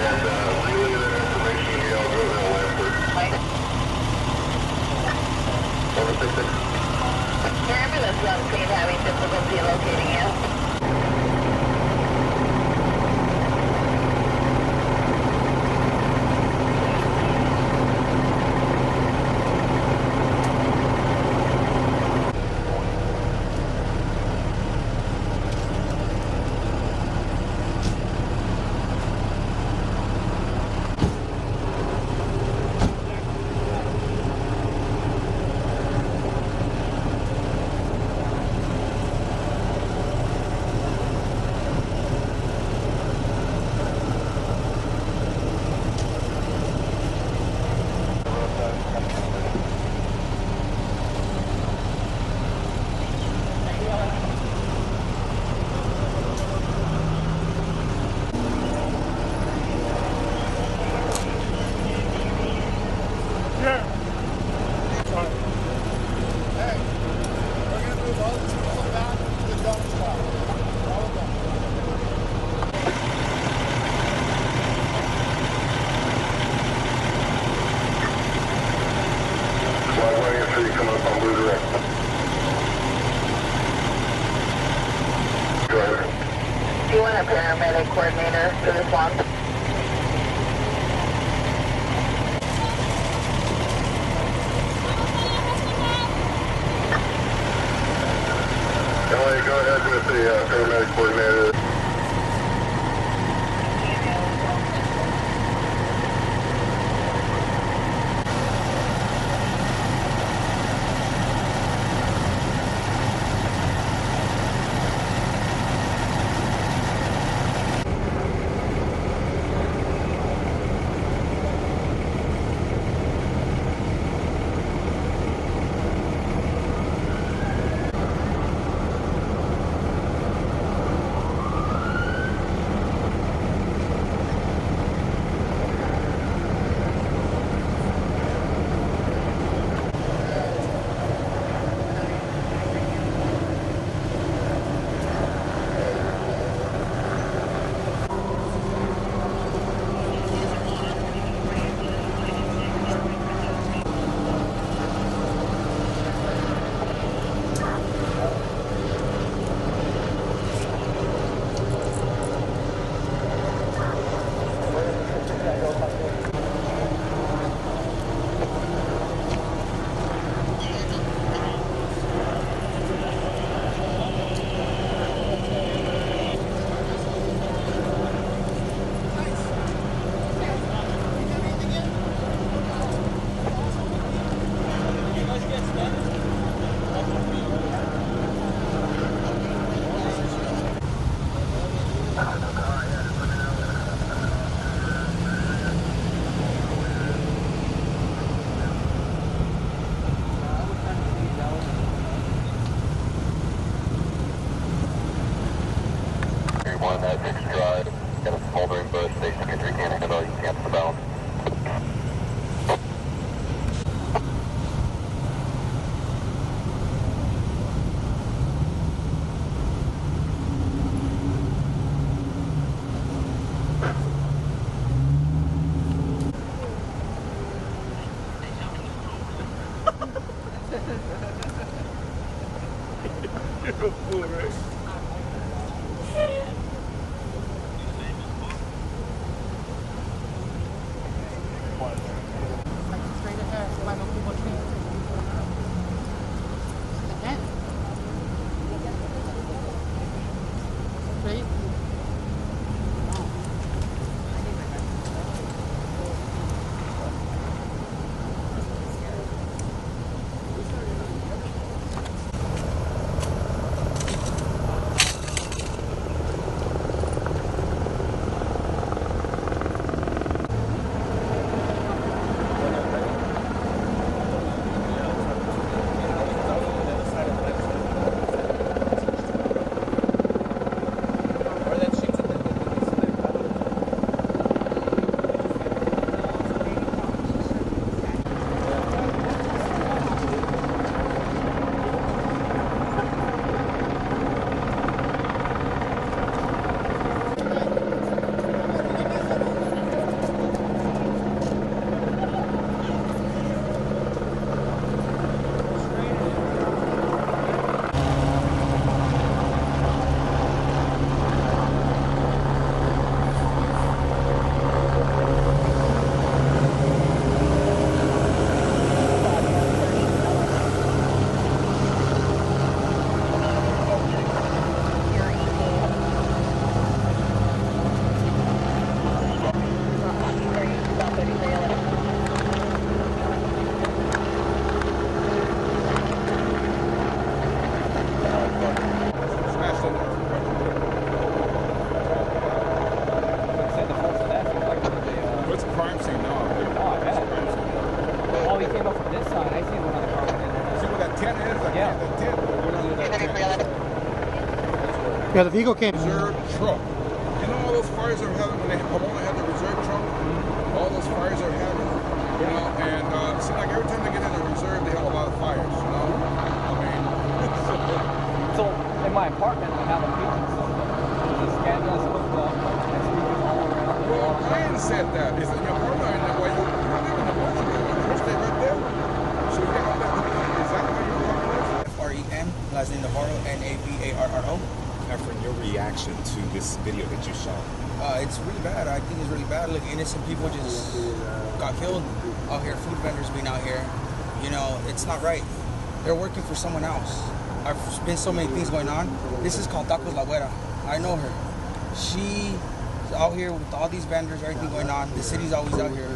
relay that information to y'all, go to Lanford. Over 66. Your ambulance is on scene having difficulty locating you. Do you want a paramedic coordinator for this one? Ellie, go ahead with the paramedic coordinator. One that 6 drive, got a smoldering bush, they took a 3 can handle, you can't the balance. You're a fool, right? Yeah, the vehicle came. Reserve truck. You know all those fires they're having when Pomona had the reserve truck? All those fires they're having, you know, and it seems like every time they get in the reserve, they have a lot of fires, you know? I mean, So in my apartment, I have a paging system. There's a scan desk hooked up and speakers all around. well, Ryan said that. Is that your apartment? Well, you don't live in the building. You stay right there. So you got that hooked up. Is that how your apartment is? F-R-E-N, last name Navarro, N-A-V-A-R-R-O. Efren, your reaction to this video that you shot? It's really bad. I think it's really bad. Like, innocent people just got killed out here. Food vendors being out here. You know, it's not right. They're working for someone else. I've been so many things going on. This is called Tacos La Güera. I know her. She's out here with all these vendors, everything going on. The city's always out here.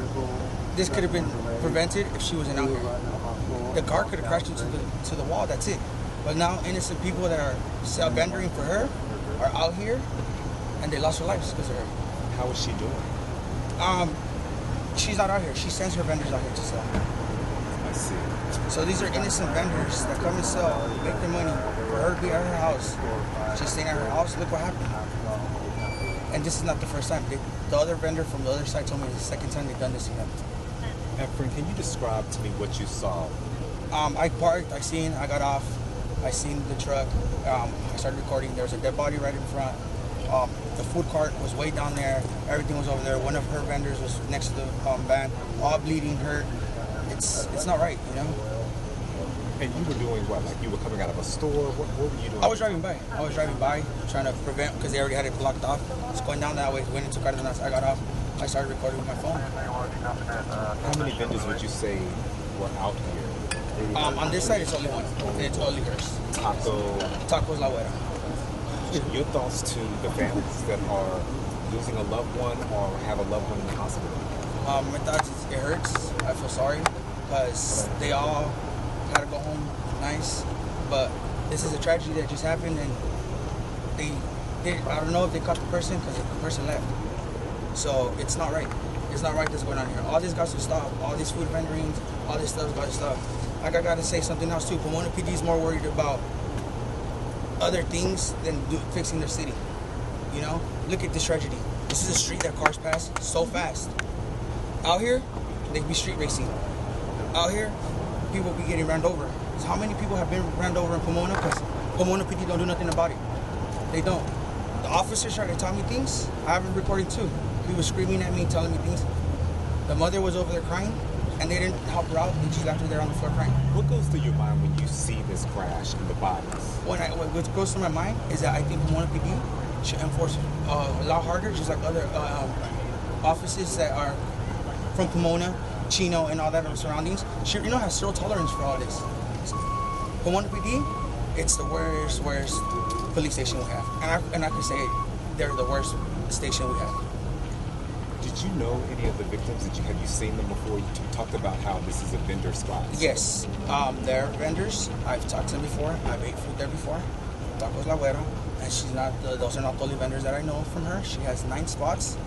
This could have been prevented if she wasn't out here. The car could have crashed into the wall. That's it. But now innocent people that are vending for her are out here, and they lost their lives because of her. How is she doing? She's not out here. She sends her vendors out here to sell. I see. So these are innocent vendors that come and sell, make their money for her to be at her house. She's staying at her house. Look what happened. And this is not the first time. The other vendor from the other side told me it's the second time they've done this to them. Efren, can you describe to me what you saw? I parked. I got off. I seen the truck. I started recording. There was a dead body right in front. The food cart was way down there. Everything was over there. One of her vendors was next to the van, all bleeding, hurt. It's not right, you know. And you were doing what? Like you were coming out of a store? What were you doing? I was driving by, trying to prevent, because they already had it blocked off. Just going down that way, went into Cardenas. I got off. I started recording with my phone. How many vendors would you say were out here? On this side, it's only one. It's only hers. Tacos La Güera. Your thoughts to the families that are losing a loved one or have a loved one in the hospital? My thoughts is it hurts. I feel sorry because they all had to go home nice, but this is a tragedy that just happened, and I don't know if they caught the person because the person left. So it's not right. It's not right that's going on here. All this got to stop. All these food vendorings, all this stuff's got to stop. I got to say something else too. Pomona PD is more worried about other things than fixing their city. You know, look at this tragedy. This is a street that cars pass so fast. Out here, they be street racing. Out here, people be getting ran over. So how many people have been ran over in Pomona? Because Pomona PD don't do nothing about it. They don't. The officers tried to tell me things. I have a recording too. He was screaming at me, telling me things. The mother was over there crying, and they didn't help her out. They just left her there on the floor crying. What goes through your mind when you see this crash and the bodies? What goes through my mind is that I think Pomona PD should enforce a lot harder, just like other offices that are from Pomona, Chino, and all that other surroundings. Has zero tolerance for all this. Pomona PD, it's the worst police station we have, and I can say they're the worst station we have. Did you know any of the victims? Have you seen them before? You talked about how this is a vendor spot. Yes, they're vendors. I've talked to them before. I've ate food there before. Tacos La Güera, and she's not. Those are not the only vendors that I know from her. She has 9 spots,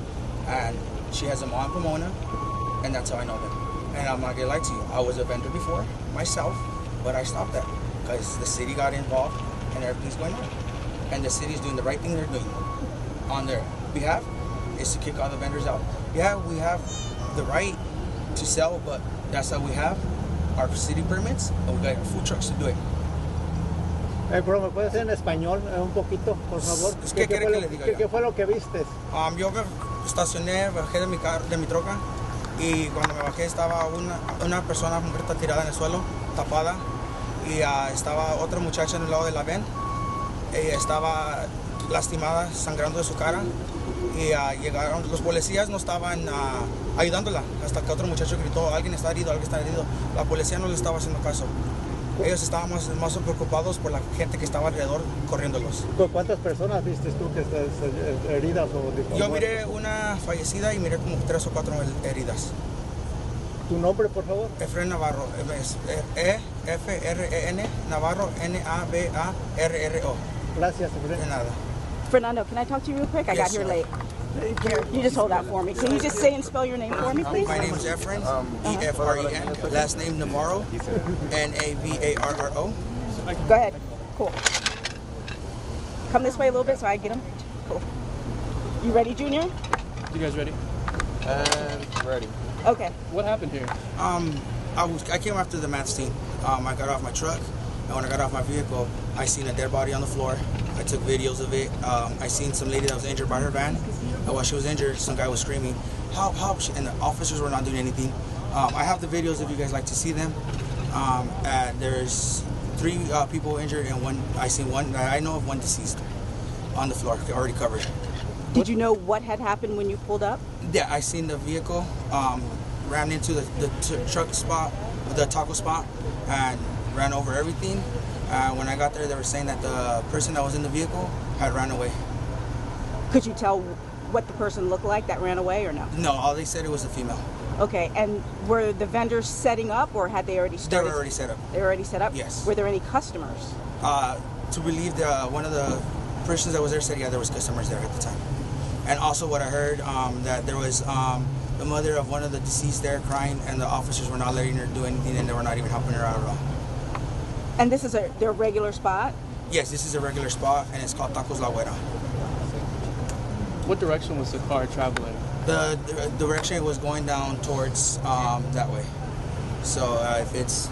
and she has them all in Pomona, and that's how I know them. And I'm not gonna lie to you. I was a vendor before myself, but I stopped that because the city got involved and everything's going on, and the city's doing the right thing they're doing on their behalf is to kick all the vendors out. Yeah, we have the right to sell, but that's how we have our city permits, and we got food trucks to do it. Pero me puedes en español un poquito, por favor. ¿Qué fue lo que viste? Yo me estacioné, bajé de mi troca, y cuando me bajé estaba una persona muerta tirada en el suelo, tapada, y estaba otra muchacha en el lado de la van. Ella estaba lastimada, sangrando de su cara, y llegaron, los policías no estaban ayudándola, hasta que otro muchacho gritó, alguien está herido. La policía no le estaba haciendo caso. Ellos estaban más preocupados por la gente que estaba alrededor corriéndolos. ¿Cuántas personas viste tú que están heridas? Yo miré una fallecida y miré como 3 o 4 heridas. ¿Tu nombre, por favor? Efren Navarro, E-F-R-E-N, Navarro, N-A-V-A-R-R-O. Gracias, Efren. De nada. Fernando, can I talk to you real quick? I got here late. Here, you just hold that for me. Can you just say and spell your name for me, please? My name is Efren, E-F-R-E-N. Last name Navarro, N-A-V-A-R-R-O. Go ahead. Cool. Come this way a little bit so I get him. Cool. You ready, Junior? You guys ready? And ready. Okay. What happened here? I came after the match team. I got off my truck, and when I got off my vehicle, I seen a dead body on the floor. I took videos of it. I seen some lady that was injured by her van, and while she was injured, some guy was screaming, "Help, help!" And the officers were not doing anything. I have the videos if you guys like to see them. There's 3 people injured, and I seen one. I know of one deceased on the floor, already covered. Did you know what had happened when you pulled up? Yeah, I seen the vehicle ran into the truck spot, the taco spot, and ran over everything. When I got there, they were saying that the person that was in the vehicle had ran away. Could you tell what the person looked like that ran away or no? No, all they said it was a female. Okay, and were the vendors setting up or had they already started? They were already set up. They were already set up? Yes. Were there any customers? To relieve one of the persons that was there said, yeah, there was customers there at the time. And also what I heard, that there was the mother of one of the deceased there crying, and the officers were not letting her do anything, and they were not even helping her out at all. And this is their regular spot? Yes, this is a regular spot, and it's called Tacos La Güera. What direction was the car traveling? The direction it was going down towards that way. So if it's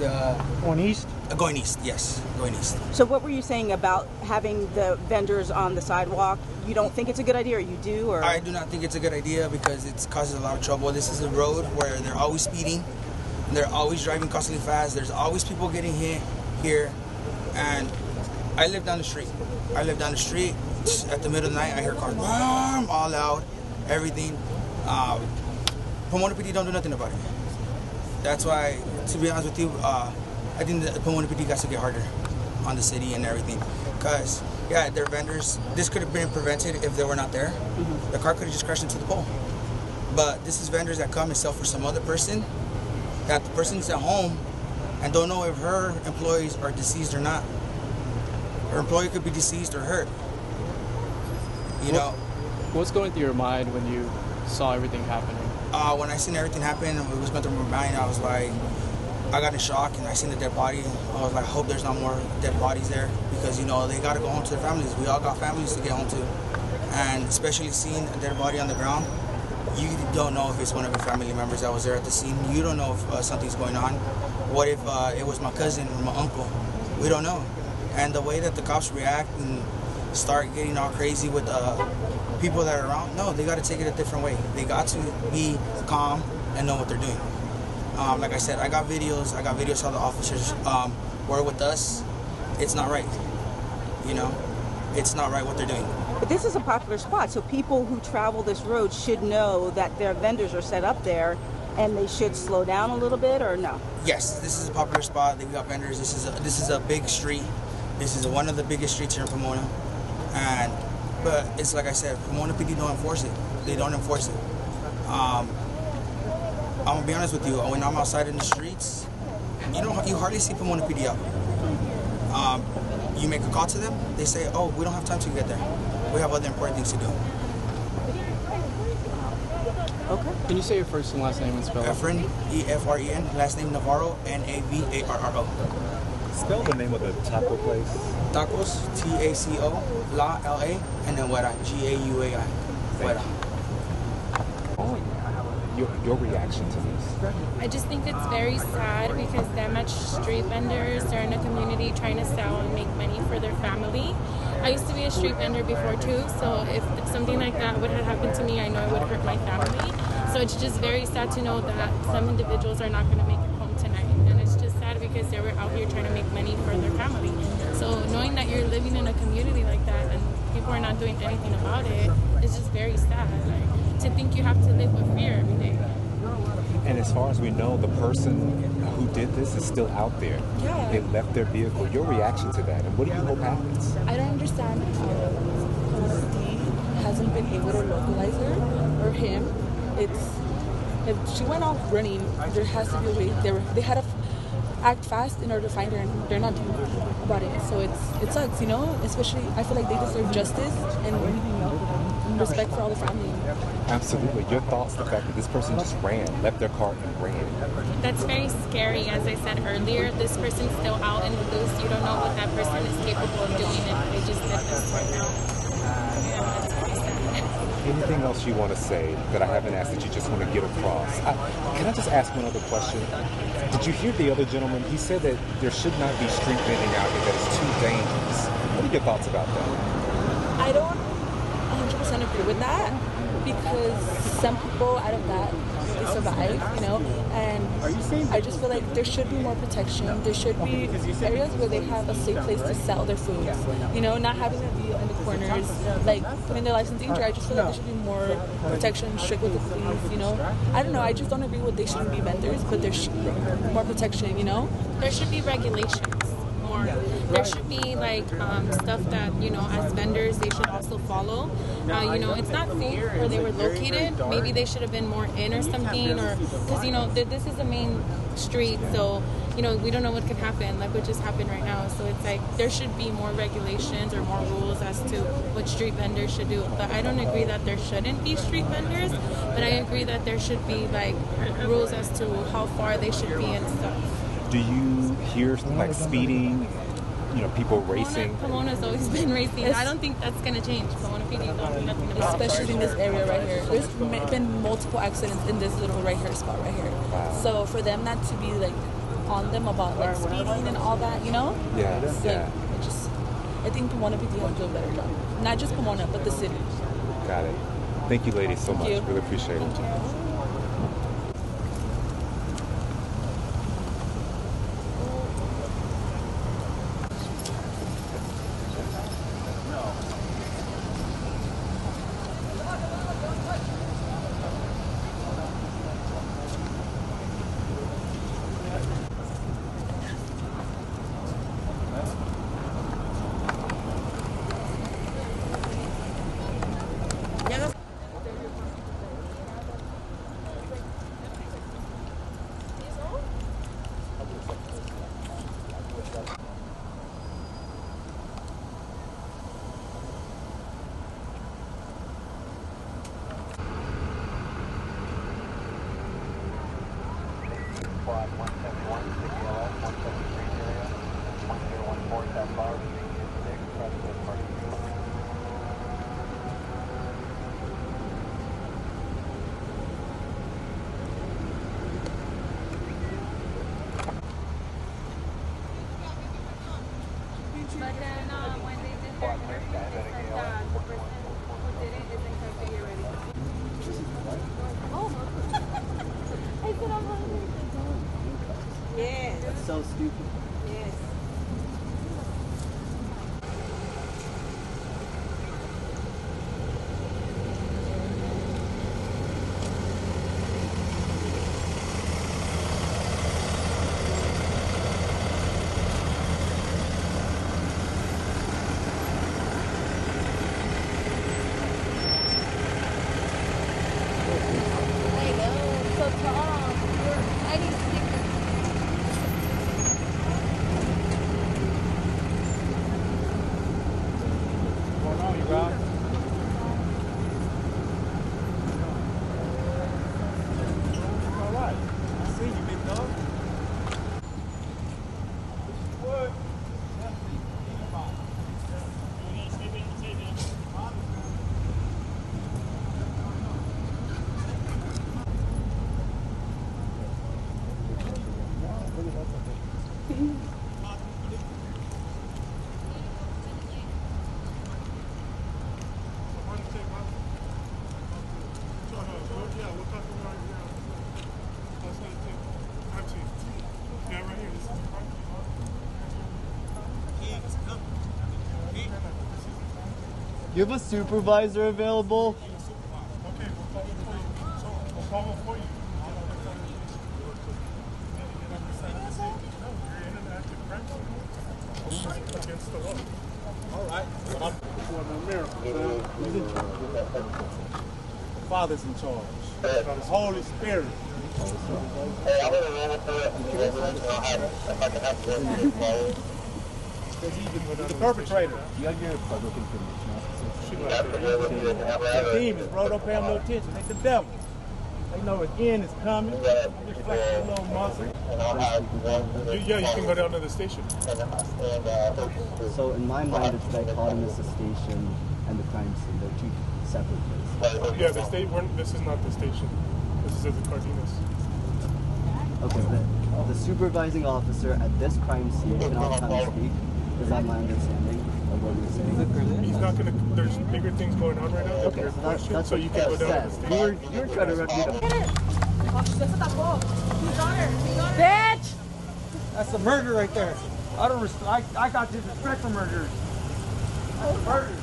Going east? going east, yes, going east. So what were you saying about having the vendors on the sidewalk? You don't think it's a good idea, or you do? Or I do not think it's a good idea because it causes a lot of trouble. This is a road where they're always speeding. They're always driving constantly fast. There's always people getting hit here. And I live down the street. At the middle of the night, I hear cars all loud, everything. Pomona PD don't do nothing about it. That's why, to be honest with you, I think the Pomona PD got to get harder on the city and everything. Because, yeah, they're vendors. This could have been prevented if they were not there. Mm-hmm. The car could have just crashed into the pole. But this is vendors that come and sell for some other person, that the person's at home and don't know if her employees are deceased or not. Her employee could be deceased or hurt. You know? What's going through your mind when you saw everything happening? When I seen everything happen, it was going through my mind. I was like, I got in shock, and I seen the dead body. I was like, I hope there's not more dead bodies there, because, you know, they got to go home to their families. We all got families to get home to. And especially seeing a dead body on the ground, you don't know if it's one of your family members that was there at the scene. You don't know if something's going on. What if it was my cousin or my uncle? We don't know. And the way that the cops react and start getting all crazy with people that are around, no, they got to take it a different way. They got to be calm and know what they're doing. Like I said, I got videos how the officers were with us. It's not right. You know, it's not right what they're doing. But this is a popular spot, so people who travel this road should know that their vendors are set up there, and they should slow down a little bit, or no? Yes, this is a popular spot. They've got vendors. This is a big street. This is one of the biggest streets here in Pomona. But it's like I said, Pomona PD don't enforce it. They don't enforce it. I'm gonna be honest with you. When I'm outside in the streets, you hardly see Pomona PD out. You make a call to them, they say, "Oh, we don't have time to get there. We have other important things to do." Okay. Can you say your first and last name and spell it? Efren, E-F-R-E-N, last name Navarro, N-A-V-A-R-R-O. Spell the name of the taco place. Tacos, T-A-C-O, La, L-A, and then Güera, G-A-U-A-I. Güera. Your reaction to this? I just think it's very sad because that much street vendors are in a community trying to sell and make money for their family. I used to be a street vendor before too, so if something like that would have happened to me, I know it would hurt my family. So it's just very sad to know that some individuals are not going to make it home tonight. And it's just sad because they were out here trying to make money for their family. So knowing that you're living in a community like that and people are not doing anything about it, it's just very sad. Like, to think you have to live with fear every day. And as far as we know, the person who did this is still out there. Yeah. They left their vehicle. Your reaction to that, and what do you hope happens? I don't understand how D hasn't been able to localize her or him. If she went off running, there has to be a way. They had to act fast in order to find her, and they're not doing about it. So it sucks, you know. Especially, I feel like they deserve justice and respect for all the family. Absolutely. Your thoughts, the fact that this person just ran, left their car and ran. That's very scary. As I said earlier, this person's still out in the loose. You don't know what that person is capable of doing if they just did this right now. Yeah, that's very sad. Anything else you want to say that I haven't asked that you just want to get across? Can I just ask one other question? Did you hear the other gentleman? He said that there should not be street vending out here, that it's too dangerous. What are your thoughts about that? I don't 100% agree with that, because some people out of that, they survive, you know, and I just feel like there should be more protection. There should be areas where they have a safe place to sell their food, you know, not having them be in the corners, like putting their life in danger. I just feel like there should be more protection, strict with the police, you know. I don't know, I just don't agree with they shouldn't be vendors, but there should be more protection, you know. There should be regulations. There should be like stuff that, you know, as vendors they should also follow. You know, it's not safe where they were located. Maybe they should have been more in or something, or because, you know, this is a main street, so, you know, we don't know what could happen, like what just happened right now. So it's like there should be more regulations or more rules as to what street vendors should do. But I don't agree that there shouldn't be street vendors, but I agree that there should be like rules as to how far they should be and stuff. Do you hear like speeding, you know, people racing? Pomona's always been racing. I don't think that's going to change. Pomona PD don't do nothing about it. Especially in this area right here. There's been multiple accidents in this little right here spot right here. Wow. So for them not to be like on them about like speeding and all that, you know? Yeah, it's yeah. Like, I think Pomona PD has to do a better job. Not just Pomona, but the city. Got it. Thank you, ladies, so much. Really appreciate it. Squad 171, 6LS, 173 area, 1014 southbound, 6, President Martin. But then when they did their interview, they said that the person who did it isn't custody already. Oh. I said I'm hungry. Yeah. That's so stupid. Yes. You have a supervisor available? Okay, we'll call for you. Against the law. All right. The Father's in charge. The Holy Spirit. Hey, I'm going to run up to the ambulance and I'll have, if I can have one of you follow. The perpetrator. You got your public information officer. The team is, bro. Don't pay them no attention. They the devil. They know his end is coming. Just flex their little muscle. Yeah, you can go down to the station. So in my mind, it's dichotomous, the station and the crime scene. They're two separate places. Yeah, this is not the station. This is the Cardenas. Okay, the supervising officer at this crime scene cannot come speak. Is that my understanding of what you're saying? He's not going to, there's bigger things going on right now. Okay, so that's so you can go down to the station. You were trying to run me down. Bitch! That's a murder right there. I got disrespect for murderers. That's a murder.